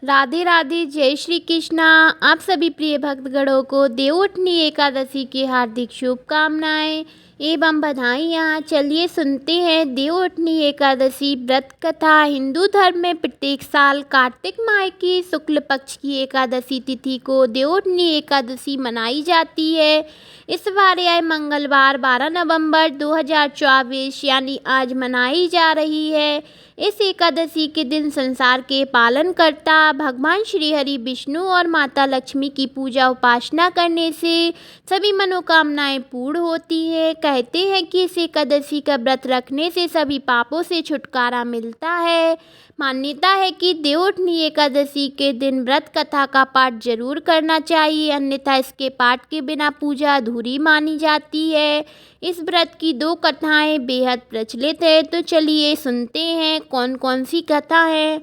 राधे राधे, जय श्री कृष्णा। आप सभी प्रिय भक्तगणों को देवउठनी एकादशी की हार्दिक शुभकामनाएं एवं बधाइयाँ। चलिए सुनते हैं देवउठनी एकादशी व्रत कथा। हिंदू धर्म में प्रत्येक साल कार्तिक माह की शुक्ल पक्ष की एकादशी तिथि को देवउठनी एकादशी मनाई जाती है। इस बार यह मंगलवार 12 नवंबर 2024 यानी आज मनाई जा रही है। इस एकादशी के दिन संसार के पालनकर्ता भगवान श्री हरि विष्णु और माता लक्ष्मी की पूजा उपासना करने से सभी मनोकामनाएं पूर्ण होती हैं। कहते हैं कि इस एकादशी का व्रत रखने से सभी पापों से छुटकारा मिलता है। मान्यता है कि देवउठनी एकादशी के दिन व्रत कथा का पाठ जरूर करना चाहिए, अन्यथा इसके पाठ के बिना पूजा अधूरी मानी जाती है। इस व्रत की दो कथाएं बेहद प्रचलित है, तो चलिए सुनते हैं कौन कौन सी कथा है।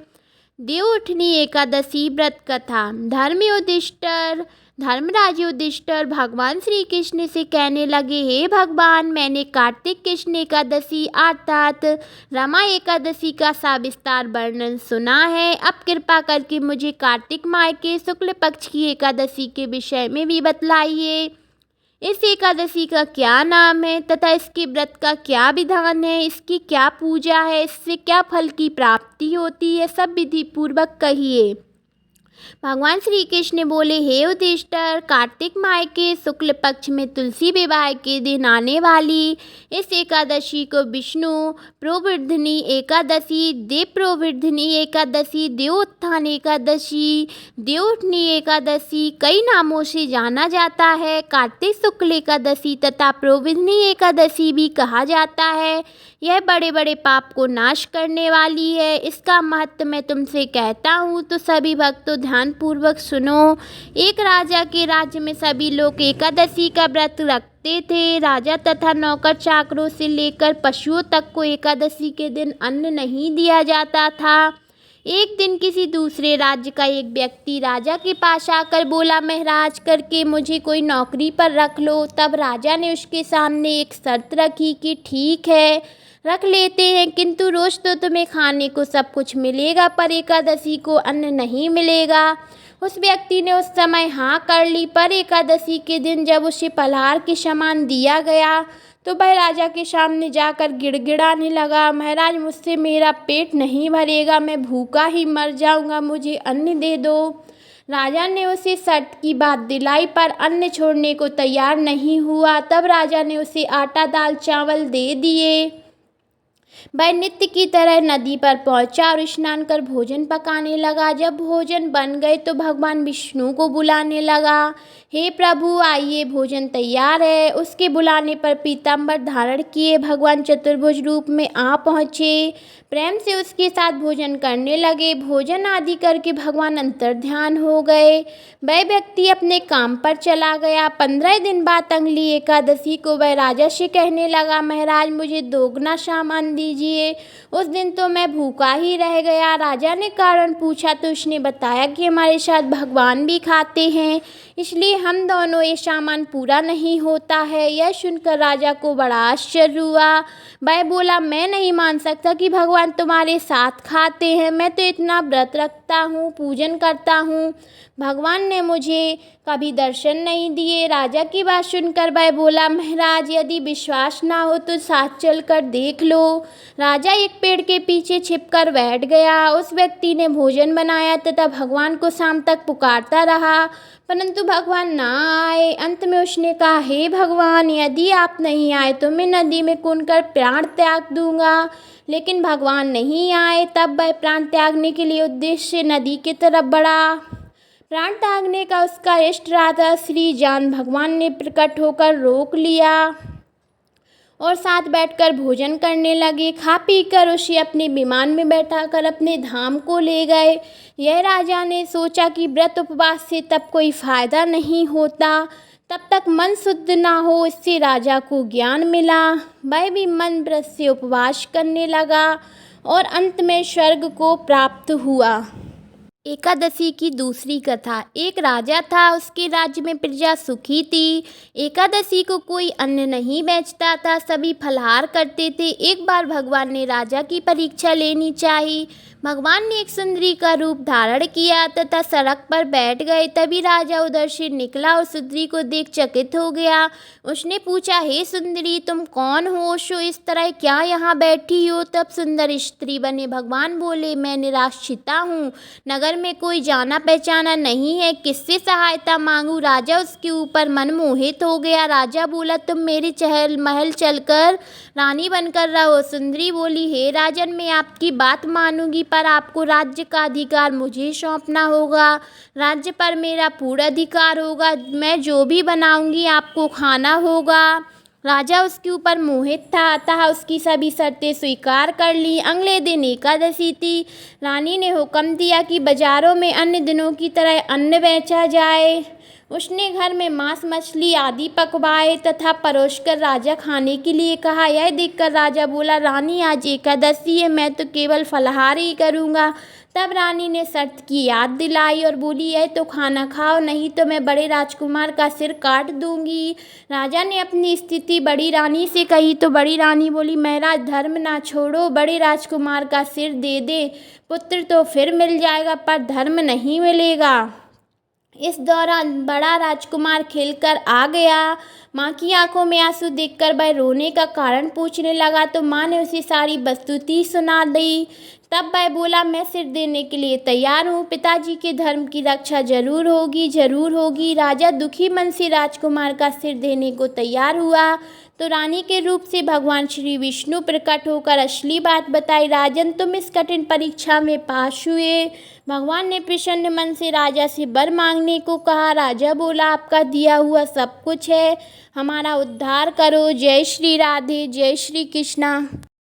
देवउठनी एकादशी व्रत कथा। धर्मराज युधिष्ठिर भगवान श्री कृष्ण से कहने लगे, हे भगवान, मैंने कार्तिक कृष्ण एकादशी अर्थात रमा एकादशी का सविस्तार वर्णन सुना है। अब कृपा करके मुझे कार्तिक माह के शुक्ल पक्ष की एकादशी के विषय में भी बतलाइए। इस एकादशी का क्या नाम है तथा इसके व्रत का क्या विधान है, इसकी क्या पूजा है, इससे क्या फल की प्राप्ति होती है, सब विधि पूर्वक कहिए। भगवान श्री कृष्ण बोले, हे युधिष्ठिर, कार्तिक माह के शुक्ल पक्ष में तुलसी विवाह के दिन आने वाली इस एकादशी को विष्णु प्रोवर्धिनी एकादशी, देव प्रोवर्धिनी एकादशी, देवोत्थान एकादशी, देवउठनी एकादशी कई नामों से जाना जाता है। कार्तिक शुक्ल एकादशी तथा प्रोवर्धिनी एकादशी भी कहा जाता है। यह बड़े बड़े पाप को नाश करने वाली है। इसका महत्व मैं तुमसे कहता हूँ तो सभी भक्तों ध्यान पूर्वक सुनो। एक राजा के राज्य में सभी लोग एकादशी का व्रत रखते थे। राजा तथा नौकर चाकरों से लेकर पशुओं तक को एकादशी के दिन अन्न नहीं दिया जाता था। एक दिन किसी दूसरे राज्य का एक व्यक्ति राजा के पास आकर बोला, महाराज, करके मुझे कोई नौकरी पर रख लो। तब राजा ने उसके सामने एक शर्त रखी कि ठीक है, रख लेते हैं, किंतु रोज तो तुम्हें खाने को सब कुछ मिलेगा, पर एकादशी को अन्न नहीं मिलेगा। उस व्यक्ति ने उस समय हाँ कर ली, पर एकादशी के दिन जब उसे पलहार के समान दिया गया तो वह राजा के सामने जाकर गिड़गिड़ाने लगा, महाराज, मुझसे मेरा पेट नहीं भरेगा, मैं भूखा ही मर जाऊंगा, मुझे अन्न दे दो। राजा ने उसे शर्त की बात दिलाई, पर अन्न छोड़ने को तैयार नहीं हुआ। तब राजा ने उसे आटा दाल चावल दे दिए। वह नित्य की तरह नदी पर पहुंचा और स्नान कर भोजन पकाने लगा। जब भोजन बन गए तो भगवान विष्णु को बुलाने लगा, हे प्रभु, आइए, भोजन तैयार है। उसके बुलाने पर पीताम्बर धारण किए भगवान चतुर्भुज रूप में आ पहुँचे। प्रेम से उसके साथ भोजन करने लगे। भोजन आदि करके भगवान अंतर्ध्यान हो गए। वह व्यक्ति अपने काम पर चला गया। 15 दिन बाद अगली एकादशी को वह राजा से कहने लगा, महाराज, मुझे दोगुना सामान दीजिए। उस दिन तो मैं भूखा ही रह गया। राजा ने कारण पूछा तो उसने बताया कि हमारे साथ भगवान भी खाते हैं, इसलिए हम दोनों ये सामान पूरा नहीं होता है। यह सुनकर राजा को बड़ा आश्चर्य हुआ। वह बोला, मैं नहीं मान सकता कि भगवान तुम्हारे साथ खाते हैं। मैं तो इतना व्रत रखता हूँ, पूजन करता हूँ, भगवान ने मुझे कभी दर्शन नहीं दिए। राजा की बात सुनकर वह बोला, महाराज, यदि विश्वास ना हो तो साथ चलकर देख लो। राजा एक पेड़ के पीछे छिपकर बैठ गया। उस व्यक्ति ने भोजन बनाया तथा भगवान को शाम तक पुकारता रहा, परंतु भगवान ना आए। अंत में उसने कहा, हे भगवान, यदि आप नहीं आए तो मैं नदी में कूदकर प्राण त्याग दूंगा। लेकिन भगवान नहीं आए। तब वह प्राण त्यागने के लिए उद्देश्य नदी की तरफ बढ़ा। प्राण त्यागने का उसका इष्ट राजा श्री जान भगवान ने प्रकट होकर रोक लिया और साथ बैठकर भोजन करने लगे। खा पी कर उसे अपने विमान में बैठाकर अपने धाम को ले गए। यह राजा ने सोचा कि व्रत उपवास से तब कोई फायदा नहीं होता, तब तक मन शुद्ध ना हो। इससे राजा को ज्ञान मिला। वह भी मन व्रत से उपवास करने लगा और अंत में स्वर्ग को प्राप्त हुआ। एकादशी की दूसरी कथा। एक राजा था, उसके राज्य में प्रजा सुखी थी। एकादशी को कोई अन्न नहीं बेचता था, सभी फलाहार करते थे। एक बार भगवान ने राजा की परीक्षा लेनी चाही। भगवान ने एक सुंदरी का रूप धारण किया तथा सड़क पर बैठ गए। तभी राजा उधर से निकला और सुंदरी को देख चकित हो गया। उसने पूछा, हे सुंदरी, तुम कौन हो? सो इस तरह क्या यहाँ बैठी हो? तब सुंदर स्त्री बने भगवान बोले, मैं निराश्रिता हूँ, नगर में कोई जाना पहचाना नहीं है, किससे सहायता मांगू? राजा उसके ऊपर मनमोहित हो गया। राजा बोला, तुम मेरे चहल महल चलकर रानी बनकर रहो। सुंदरी बोली, हे राजन, मैं आपकी बात मानूंगी, पर आपको राज्य का अधिकार मुझे सौंपना होगा। राज्य पर मेरा पूरा अधिकार होगा। मैं जो भी बनाऊंगी आपको खाना होगा। राजा उसके ऊपर मोहित था, अतः उसकी सभी शर्तें स्वीकार कर ली। अगले दिन एकादशी थी। रानी ने हुक्म दिया कि बाजारों में अन्य दिनों की तरह अन्न बेचा जाए। उसने घर में मांस मछली आदि पकवाए तथा परोसकर राजा खाने के लिए कहा। यह देखकर राजा बोला, रानी, आज एकादशी है, मैं तो केवल फलाहार ही करूँगा। तब रानी ने शर्त की याद दिलाई और बोली, यह तो खाना खाओ, नहीं तो मैं बड़े राजकुमार का सिर काट दूंगी। राजा ने अपनी स्थिति बड़ी रानी से कही तो बड़ी रानी बोली, मेरा धर्म ना छोड़ो, बड़े राजकुमार का सिर दे दे। पुत्र तो फिर मिल जाएगा, पर धर्म नहीं मिलेगा। इस दौरान बड़ा राजकुमार खिलकर आ गया। माँ की आंखों में आंसू देखकर वह रोने का कारण पूछने लगा तो माँ ने उसे सारी वस्तुति सुना दी। तब वह बोला, मैं सिर देने के लिए तैयार हूँ, पिताजी के धर्म की रक्षा जरूर होगी, जरूर होगी। राजा दुखी मन से राजकुमार का सिर देने को तैयार हुआ तो रानी के रूप से भगवान श्री विष्णु प्रकट होकर असली बात बताई। राजन, तुम इस कठिन परीक्षा में पास हुए। भगवान ने प्रसन्न मन से राजा से वर मांगने को कहा। राजा बोला, आपका दिया हुआ सब कुछ है, हमारा उद्धार करो। जय श्री राधे, जय श्री कृष्णा।